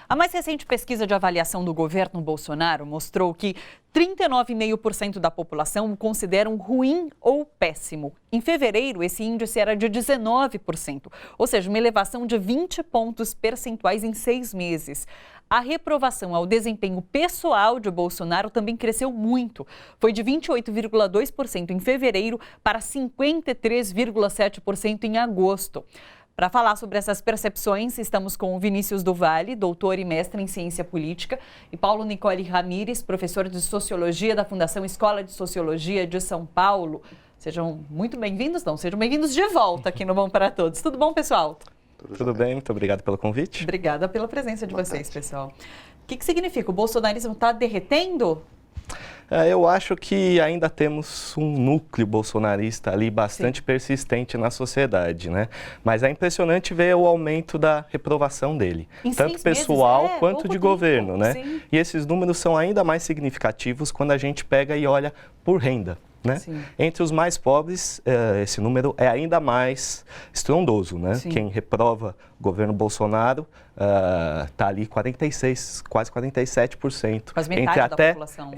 A mais recente pesquisa de avaliação do governo Bolsonaro mostrou que 39,5% da população o consideram ruim ou péssimo. Em fevereiro, esse índice era de 19%, ou seja, uma elevação de 20 pontos percentuais em 6 meses. A reprovação ao desempenho pessoal de Bolsonaro também cresceu muito. Foi de 28,2% em fevereiro para 53,7% em agosto. Para falar sobre essas percepções, estamos com o Vinícius do Vale, doutor e mestre em ciência política, e Paulo Nicole Ramires, professor de sociologia da Fundação Escola de Sociologia de São Paulo. Sejam muito bem-vindos, sejam bem-vindos de volta aqui no Bom para Todos. Tudo bom, pessoal? Tudo bem, muito obrigado pelo convite. Obrigada pela presença de vocês, pessoal. O que significa? O bolsonarismo está derretendo? Eu acho que ainda temos um núcleo bolsonarista ali bastante persistente na sociedade, né? Mas é impressionante ver o aumento da reprovação dele, tanto pessoal quanto de governo, né? Sim. E esses números são ainda mais significativos quando a gente pega e olha por renda. Né? Entre os mais pobres, esse número é ainda mais estrondoso, né? Quem reprova o governo Bolsonaro está ali 46%, quase 47%. Quase metade da população,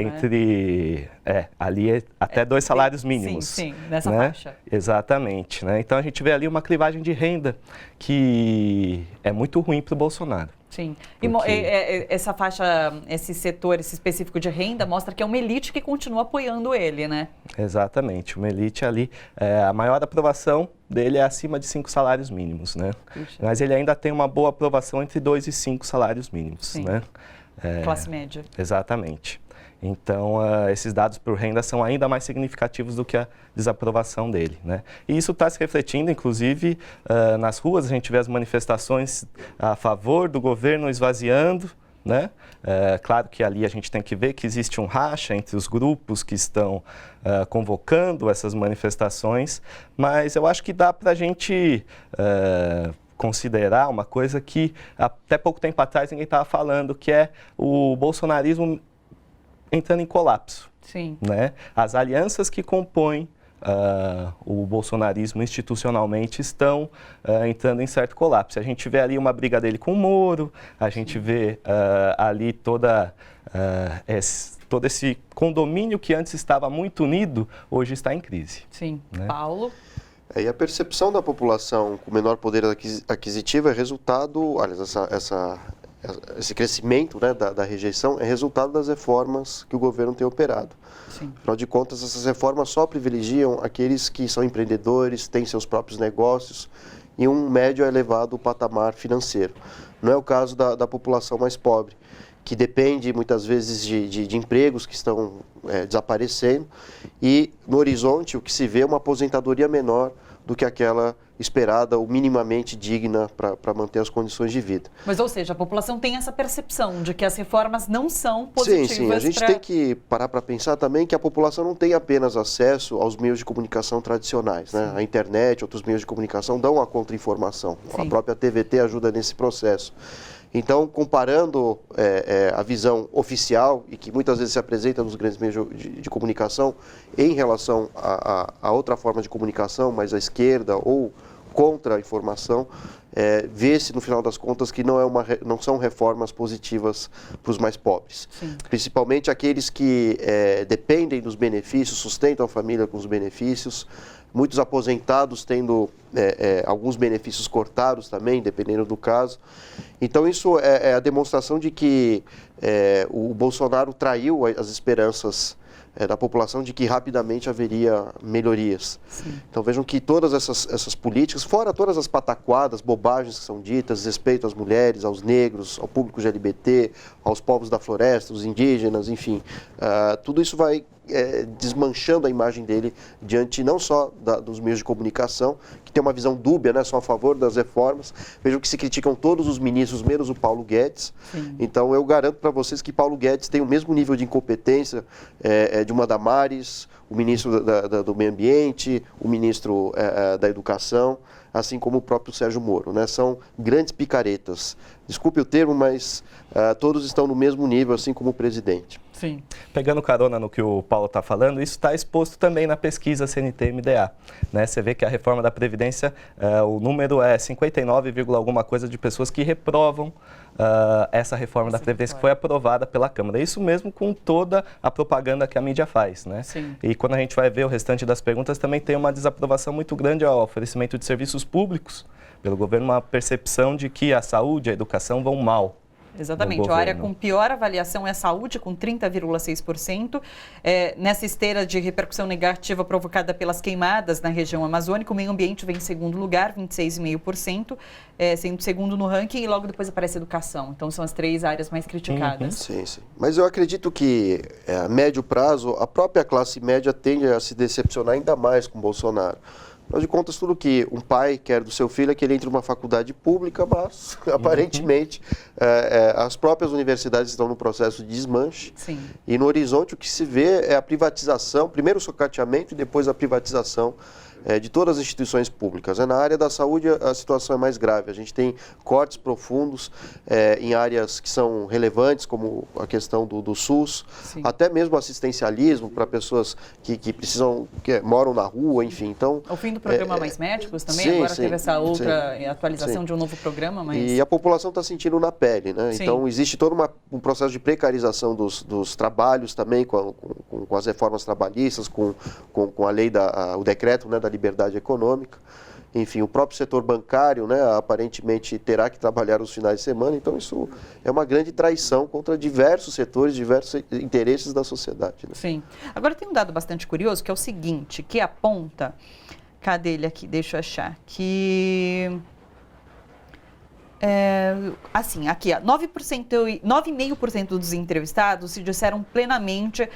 ali até 2 salários mínimos. Sim, nessa né? faixa. Exatamente, né? Então a gente vê ali uma clivagem de renda que é muito ruim para o Bolsonaro. Sim. E essa faixa, esse setor, esse específico de renda, mostra que é uma elite que continua apoiando ele, né? Exatamente. Uma elite ali, a maior aprovação dele é acima de 5 salários mínimos, né? Puxa. Mas ele ainda tem uma boa aprovação entre 2 e 5 salários mínimos, Sim. né? Classe média. Exatamente. Então, esses dados por renda são ainda mais significativos do que a desaprovação dele, né? E isso está se refletindo, inclusive, nas ruas. A gente vê as manifestações a favor do governo esvaziando, né? Claro que ali a gente tem que ver que existe um racha entre os grupos que estão convocando essas manifestações, mas eu acho que dá para a gente considerar uma coisa que até pouco tempo atrás ninguém estava falando, que é o bolsonarismo entrando em colapso. Sim. Né? As alianças que compõem o bolsonarismo institucionalmente estão entrando em certo colapso. A gente vê ali uma briga dele com o Moro, a gente vê ali todo esse condomínio que antes estava muito unido, hoje está em crise. Sim. Né? Paulo? E a percepção da população com menor poder aquisitivo é resultado, aliás, esse crescimento, né, da rejeição é resultado das reformas que o governo tem operado. Sim. Afinal de contas, essas reformas só privilegiam aqueles que são empreendedores, têm seus próprios negócios e um médio a elevado patamar financeiro. Não é o caso da população mais pobre, que depende muitas vezes de empregos que estão desaparecendo e no horizonte o que se vê é uma aposentadoria menor do que aquela esperada ou minimamente digna para manter as condições de vida. Mas, ou seja, a população tem essa percepção de que as reformas não são positivas. Sim, a gente tem que parar para pensar também que a população não tem apenas acesso aos meios de comunicação tradicionais, né? A internet, outros meios de comunicação dão a contra-informação. A própria TVT ajuda nesse processo. Então, comparando a visão oficial e que muitas vezes se apresenta nos grandes meios de comunicação em relação a outra forma de comunicação, mais à esquerda ou contra a informação, vê-se no final das contas que não são reformas positivas para os mais pobres. Sim. Principalmente aqueles que dependem dos benefícios, sustentam a família com os benefícios, muitos aposentados tendo alguns benefícios cortados também, dependendo do caso. Então isso é a demonstração de que o Bolsonaro traiu as esperanças da população de que rapidamente haveria melhorias. Sim. Então vejam que todas essas políticas, fora todas as pataquadas, bobagens que são ditas, respeito às mulheres, aos negros, ao público LGBT, aos povos da floresta, os indígenas, enfim, tudo isso vai desmanchando a imagem dele diante não só dos meios de comunicação, que tem uma visão dúbia, né, são a favor das reformas. Vejam que se criticam todos os ministros, menos o Paulo Guedes. Sim. Então eu garanto para vocês que Paulo Guedes tem o mesmo nível de incompetência de uma Damares, o ministro do Meio Ambiente, o ministro da Educação, assim como o próprio Sérgio Moro, né? São grandes picaretas. Desculpe o termo, mas todos estão no mesmo nível, assim como o presidente. Sim. Pegando carona no que o Paulo está falando, isso está exposto também na pesquisa CNT-MDA. Né? Você vê que a reforma da Previdência, o número é 59, alguma coisa de pessoas que reprovam essa reforma da Previdência que foi aprovada pela Câmara. Isso mesmo com toda a propaganda que a mídia faz. Né? Sim. E quando a gente vai ver o restante das perguntas, também tem uma desaprovação muito grande ao oferecimento de serviços públicos pelo governo, uma percepção de que a saúde e a educação vão mal. Exatamente. A área com pior avaliação é a saúde, com 30,6%. Nessa esteira de repercussão negativa provocada pelas queimadas na região amazônica, o meio ambiente vem em segundo lugar, 26,5%, sendo segundo no ranking, e logo depois aparece a educação. Então, são as 3 áreas mais criticadas. Sim, sim. Mas eu acredito que, a médio prazo, a própria classe média tende a se decepcionar ainda mais com Bolsonaro. Afinal de contas, tudo que um pai quer do seu filho é que ele entre numa faculdade pública, mas, aparentemente, as próprias universidades estão no processo de desmanche. Sim. E no horizonte o que se vê é a privatização, primeiro o socateamento e depois a privatização de todas as instituições públicas. Na área da saúde a situação é mais grave. A gente tem cortes profundos em áreas que são relevantes, como a questão do SUS, Sim. até mesmo assistencialismo para pessoas que precisam, que moram na rua, enfim. Então, o fim do programa Mais Médicos também, sim, agora sim, teve essa outra atualização sim. de um novo programa. Mas... E a população está sentindo na pele, né? Sim. Então, existe todo um processo de precarização dos trabalhos também, com as reformas trabalhistas, com a lei, o decreto, né, da liberdade econômica. Enfim, o próprio setor bancário, né, aparentemente terá que trabalhar os finais de semana. Então, isso é uma grande traição contra diversos setores, diversos interesses da sociedade. Né? Sim. Agora, tem um dado bastante curioso, que é o seguinte, que aponta... Cadê ele aqui? Deixa eu achar. Que... aqui, 9,5% dos entrevistados se disseram plenamente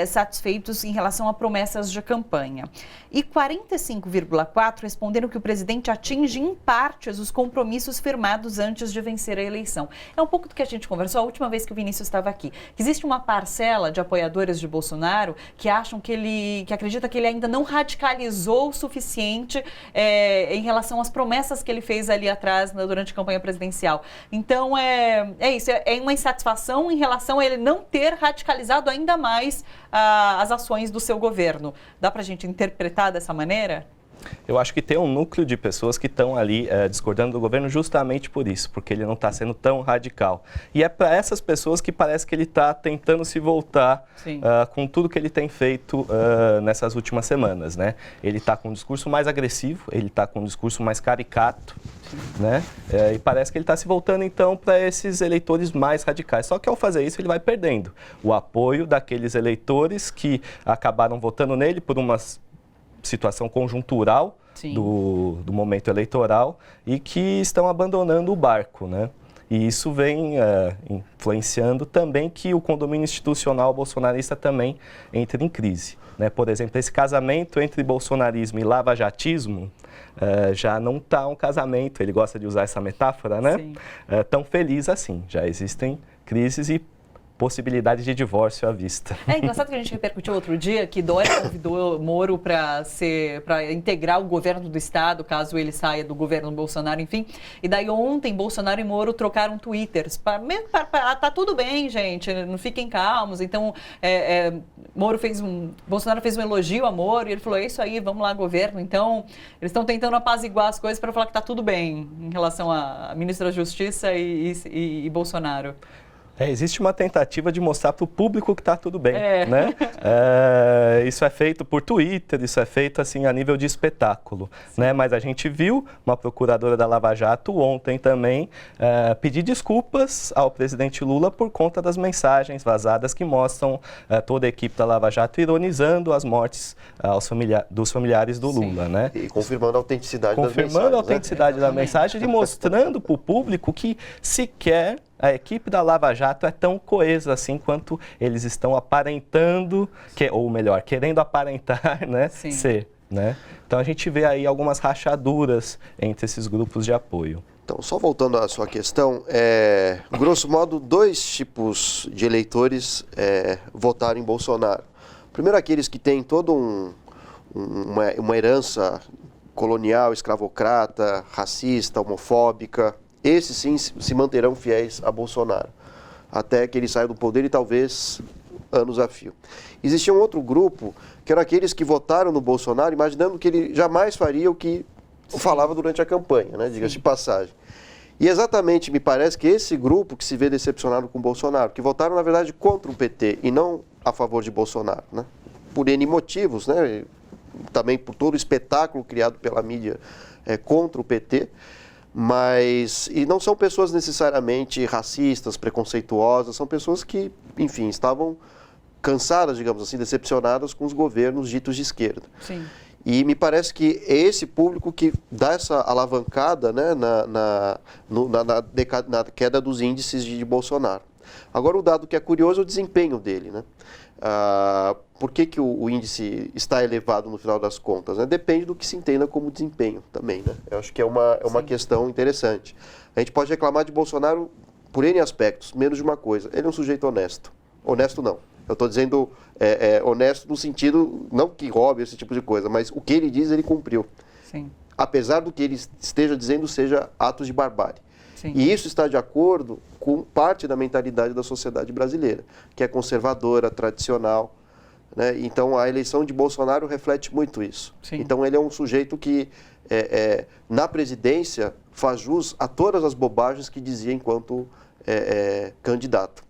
satisfeitos em relação a promessas de campanha. E 45,4% responderam que o presidente atinge em partes os compromissos firmados antes de vencer a eleição. É um pouco do que a gente conversou a última vez que o Vinícius estava aqui. Existe uma parcela de apoiadores de Bolsonaro que acham que acredita que ele ainda não radicalizou o suficiente em relação às promessas que ele fez ali atrás durante a campanha presidencial. Então, é isso, é uma insatisfação em relação a ele não ter radicalizado ainda mais as ações do seu governo. Dá para a gente interpretar dessa maneira? Eu acho que tem um núcleo de pessoas que estão ali discordando do governo justamente por isso, porque ele não está sendo tão radical. E é para essas pessoas que parece que ele está tentando se voltar com tudo que ele tem feito nessas últimas semanas, né? Ele está com um discurso mais agressivo, ele está com um discurso mais caricato, né? E parece que ele está se voltando então para esses eleitores mais radicais. Só que ao fazer isso ele vai perdendo o apoio daqueles eleitores que acabaram votando nele por umas situação conjuntural do momento eleitoral e que estão abandonando o barco, né? E isso vem influenciando também que o condomínio institucional bolsonarista também entre em crise, né? Por exemplo, esse casamento entre bolsonarismo e lavajatismo já não está um casamento, ele gosta de usar essa metáfora, né? Tão feliz assim, já existem crises e possibilidade de divórcio à vista. É engraçado que a gente repercutiu outro dia que Dória convidou Moro para integrar o governo do estado, caso ele saia do governo Bolsonaro, enfim. E daí ontem Bolsonaro e Moro trocaram twitters. Tá tudo bem, gente, não fiquem calmos. Então, Bolsonaro fez um elogio a Moro e ele falou, é isso aí, vamos lá, governo. Então, eles estão tentando apaziguar as coisas para falar que tá tudo bem em relação à ministra da Justiça e Bolsonaro. Existe uma tentativa de mostrar para o público que está tudo bem, né? Isso é feito por Twitter, isso é feito assim a nível de espetáculo, né? Mas a gente viu uma procuradora da Lava Jato ontem também pedir desculpas ao presidente Lula por conta das mensagens vazadas que mostram toda a equipe da Lava Jato ironizando as mortes dos familiares do Lula, né? E confirmando a autenticidade da mensagem e mostrando para o público que sequer a equipe da Lava Jato é tão coesa assim quanto eles estão aparentando, ou melhor, querendo aparentar, né, ser, né? Então a gente vê aí algumas rachaduras entre esses grupos de apoio. Então, só voltando à sua questão, grosso modo, 2 tipos de eleitores votaram em Bolsonaro. Primeiro, aqueles que têm toda uma herança colonial, escravocrata, racista, homofóbica. Esses sim se manterão fiéis a Bolsonaro, até que ele saia do poder e talvez anos a fio. Existia um outro grupo, que eram aqueles que votaram no Bolsonaro, imaginando que ele jamais faria o que falava durante a campanha, né? Diga-se de passagem. E exatamente, me parece que esse grupo que se vê decepcionado com o Bolsonaro, que votaram, na verdade, contra o PT e não a favor de Bolsonaro, né? Por N motivos, né? Também por todo o espetáculo criado pela mídia contra o PT, e não são pessoas necessariamente racistas, preconceituosas, são pessoas que, enfim, estavam cansadas, digamos assim, decepcionadas com os governos ditos de esquerda. Sim. E me parece que é esse público que dá essa alavancada, né, na queda dos índices de Bolsonaro. Agora, o dado que é curioso é o desempenho dele, né? Por que o índice está elevado no final das contas? Né? Depende do que se entenda como desempenho também, né? Eu acho que é uma questão interessante. A gente pode reclamar de Bolsonaro por N aspectos, menos de uma coisa. Ele é um sujeito honesto. Honesto não. Eu estou dizendo honesto no sentido, não que roube esse tipo de coisa, mas o que ele diz, ele cumpriu. Sim. Apesar do que ele esteja dizendo seja atos de barbárie. Sim. E isso está de acordo com parte da mentalidade da sociedade brasileira, que é conservadora, tradicional. Né? Então, a eleição de Bolsonaro reflete muito isso. Sim. Então, ele é um sujeito que, na presidência, faz jus a todas as bobagens que dizia enquanto candidato.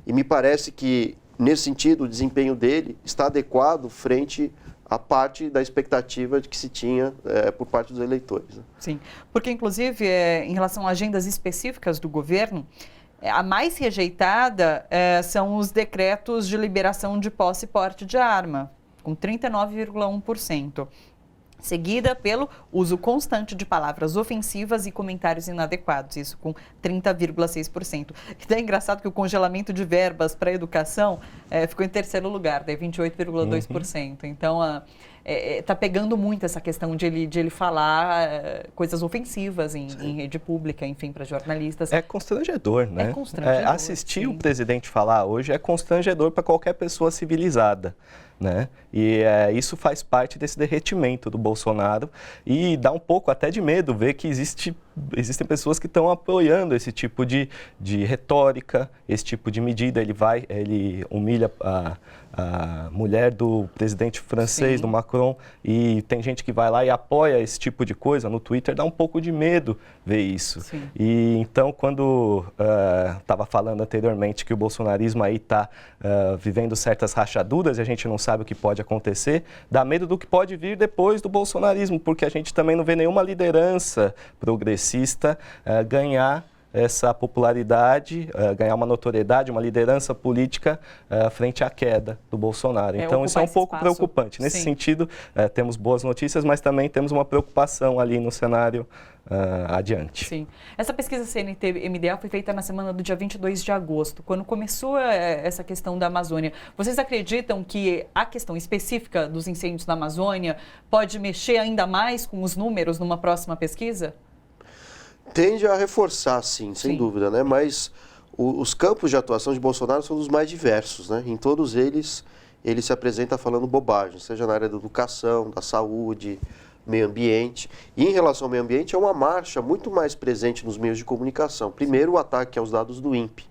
E me parece que, nesse sentido, o desempenho dele está adequado frente a parte da expectativa de que se tinha por parte dos eleitores. Né? Sim, porque inclusive em relação a agendas específicas do governo, a mais rejeitada são os decretos de liberação de posse e porte de arma, com 39,1%. Seguida pelo uso constante de palavras ofensivas e comentários inadequados, isso com 30,6%. E é engraçado que o congelamento de verbas para a educação ficou em terceiro lugar, daí 28,2%. Então, está pegando muito essa questão de ele falar coisas ofensivas em rede pública, enfim, para jornalistas. É constrangedor, né? É constrangedor. Assistir o presidente falar hoje é constrangedor para qualquer pessoa civilizada. Né? E isso faz parte desse derretimento do Bolsonaro e dá um pouco até de medo ver que existem pessoas que estão apoiando esse tipo de retórica, esse tipo de medida. Ele humilha a mulher do presidente francês, do Macron, e tem gente que vai lá e apoia esse tipo de coisa no Twitter. Dá um pouco de medo ver isso. Sim. E então, quando estava falando anteriormente que o bolsonarismo aí está vivendo certas rachaduras e a gente não sabe o que pode acontecer, dá medo do que pode vir depois do bolsonarismo, porque a gente também não vê nenhuma liderança progressista ganhar essa popularidade, ganhar uma notoriedade, uma liderança política frente à queda do Bolsonaro. Então, isso é um pouco preocupante. Nesse sentido, temos boas notícias, mas também temos uma preocupação ali no cenário adiante. Sim. Essa pesquisa CNT-MDA foi feita na semana do dia 22 de agosto, quando começou essa questão da Amazônia. Vocês acreditam que a questão específica dos incêndios na Amazônia pode mexer ainda mais com os números numa próxima pesquisa? Tende a reforçar, sim, sem dúvida, né? Mas os campos de atuação de Bolsonaro são dos mais diversos, né? Em todos eles, ele se apresenta falando bobagem, seja na área da educação, da saúde, meio ambiente. E em relação ao meio ambiente, é uma marcha muito mais presente nos meios de comunicação. Primeiro, o ataque aos dados do INPE,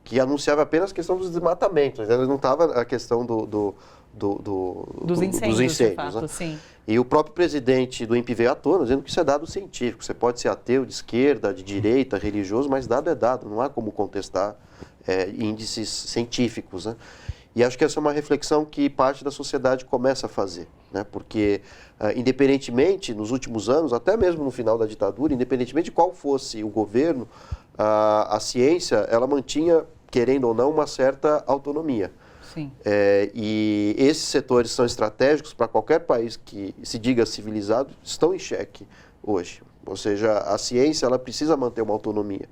que anunciava apenas a questão dos desmatamentos, não estava a questão dos incêndios, de fato, né? Sim. E o próprio presidente do INPE veio à tona dizendo que isso é dado científico. Você pode ser ateu, de esquerda, de direita, religioso, mas dado é dado. Não há como contestar índices científicos, né? E acho que essa é uma reflexão que parte da sociedade começa a fazer, né? Porque, independentemente, nos últimos anos, até mesmo no final da ditadura, independentemente de qual fosse o governo, a ciência, ela mantinha, querendo ou não, uma certa autonomia. Sim. E esses setores são estratégicos para qualquer país que se diga civilizado, estão em xeque hoje. Ou seja, a ciência ela precisa manter uma autonomia.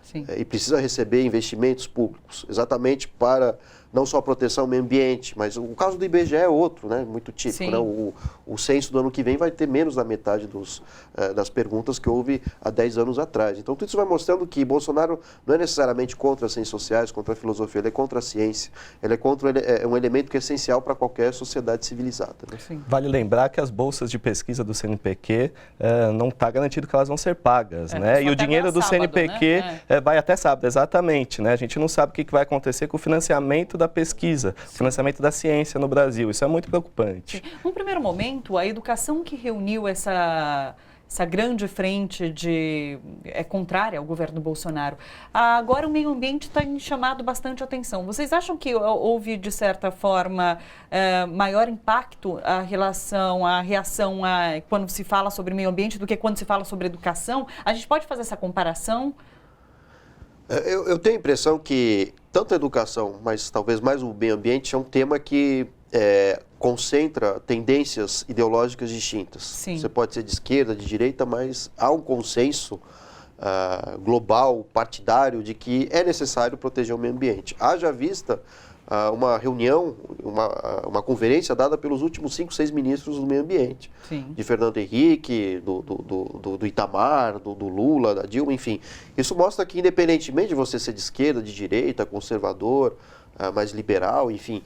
Sim. E precisa receber investimentos públicos, exatamente para não só a proteção ao meio ambiente, mas o caso do IBGE é outro, né, muito típico. Né? O censo do ano que vem vai ter menos da metade das perguntas que houve há 10 anos atrás. Então, tudo isso vai mostrando que Bolsonaro não é necessariamente contra as ciências sociais, contra a filosofia, ele é contra a ciência. Ele é contra um elemento que é essencial para qualquer sociedade civilizada. Né? Vale lembrar que as bolsas de pesquisa do CNPq não está garantido que elas vão ser pagas, né? E o dinheiro do CNPq vai até sábado, exatamente, né? A gente não sabe o que vai acontecer com o financiamento da pesquisa, o financiamento da ciência no Brasil. Isso é muito preocupante. Num primeiro momento, a educação que reuniu essa grande frente contrária ao governo Bolsonaro. Agora o meio ambiente está chamado bastante atenção. Vocês acham que houve, de certa forma, maior impacto a reação quando se fala sobre meio ambiente do que quando se fala sobre educação? A gente pode fazer essa comparação? Eu tenho a impressão que tanto a educação, mas talvez mais o meio ambiente, é um tema que concentra tendências ideológicas distintas. Sim. Você pode ser de esquerda, de direita, mas há um consenso global, partidário, de que é necessário proteger o meio ambiente. Haja vista uma reunião, uma conferência dada pelos últimos 5, 6 ministros do meio ambiente. Sim. De Fernando Henrique, do Itamar, do Lula, da Dilma, enfim. Isso mostra que, independentemente de você ser de esquerda, de direita, conservador, mais liberal, enfim,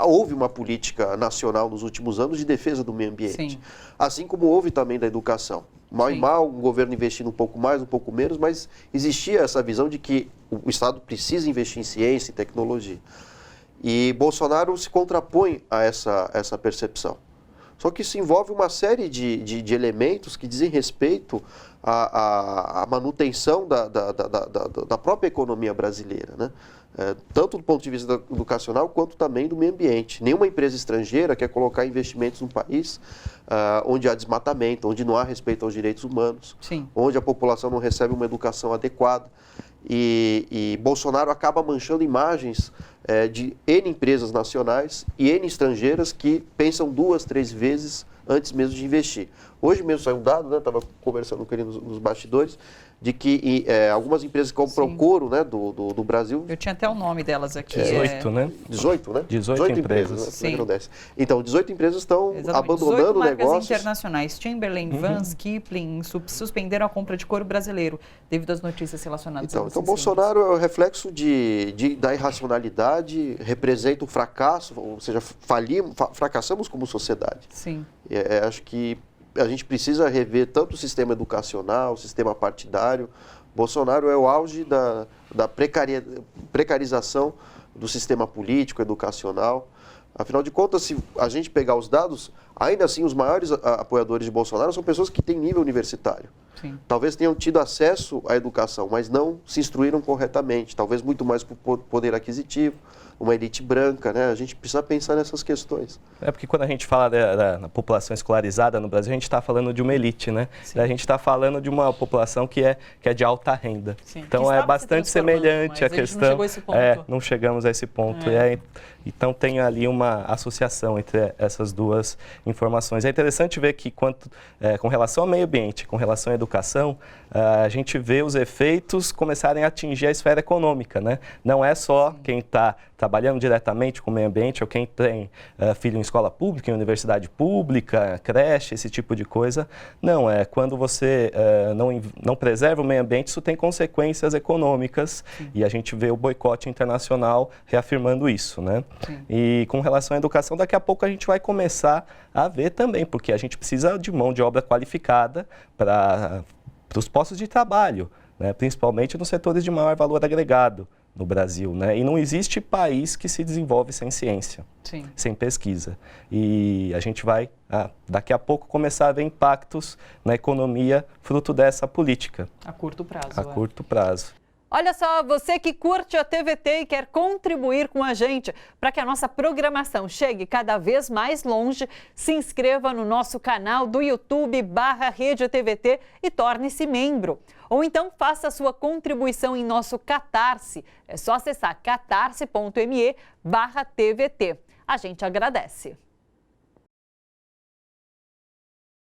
houve uma política nacional nos últimos anos de defesa do meio ambiente. Sim. Assim como houve também da educação. Mal e mal, o governo investindo um pouco mais, um pouco menos, mas existia essa visão de que o Estado precisa investir em ciência e tecnologia. E Bolsonaro se contrapõe a essa percepção. Só que isso envolve uma série de elementos que dizem respeito à manutenção da própria economia brasileira, né? Tanto do ponto de vista educacional quanto também do meio ambiente. Nenhuma empresa estrangeira quer colocar investimentos num país onde há desmatamento, onde não há respeito aos direitos humanos, Sim. onde a população não recebe uma educação adequada. E Bolsonaro acaba manchando imagens de N empresas nacionais e N estrangeiras que pensam 2, 3 vezes antes mesmo de investir. Hoje mesmo saiu um dado, né? Estava conversando com ele nos bastidores, de que algumas empresas que compram couro, né, do Brasil... Eu tinha até o nome delas aqui. 18, né? 18, né? 18 empresas. Sim. Então, 18 empresas estão abandonando o negócio. 18 marcas internacionais, Timberland, Vans, Kipling, suspenderam a compra de couro brasileiro devido às notícias relacionadas a Então Bolsonaro é o reflexo da irracionalidade, representa o fracasso, ou seja, fracassamos como sociedade. Sim. Acho que a gente precisa rever tanto o sistema educacional, o sistema partidário. Bolsonaro é o auge da precarização do sistema político, educacional. Afinal de contas, se a gente pegar os dados, ainda assim os maiores apoiadores de Bolsonaro são pessoas que têm nível universitário. Sim. Talvez tenham tido acesso à educação, mas não se instruíram corretamente. Talvez muito mais por poder aquisitivo, uma elite branca, né? A gente precisa pensar nessas questões. Porque quando a gente fala da população escolarizada no Brasil, a gente está falando de uma elite, né? A gente está falando de uma população que é de alta renda. Sim. Então é bastante semelhante a questão. Não chegou a esse ponto. Não chegamos a esse ponto. Então tem ali uma associação entre essas duas informações. É interessante ver que com relação ao meio ambiente, com relação à educação, a gente vê os efeitos começarem a atingir a esfera econômica, né? Não é só quem está trabalhando diretamente com o meio ambiente ou quem tem filho em escola pública, em universidade pública, creche, esse tipo de coisa. Não, quando você não preserva o meio ambiente, isso tem consequências econômicas. Sim. E a gente vê o boicote internacional reafirmando isso, né? Sim. E com relação à educação, daqui a pouco a gente vai começar a ver também, porque a gente precisa de mão de obra qualificada para os postos de trabalho, né? Principalmente nos setores de maior valor agregado no Brasil, né? E não existe país que se desenvolve sem ciência, Sim. sem pesquisa. E a gente vai, daqui a pouco, começar a ver impactos na economia fruto dessa política. A curto prazo. A curto prazo. Olha só, você que curte a TVT e quer contribuir com a gente para que a nossa programação chegue cada vez mais longe, se inscreva no nosso canal do YouTube /Rede TVT e torne-se membro. Ou então faça a sua contribuição em nosso Catarse. É só acessar catarse.me/TVT. A gente agradece.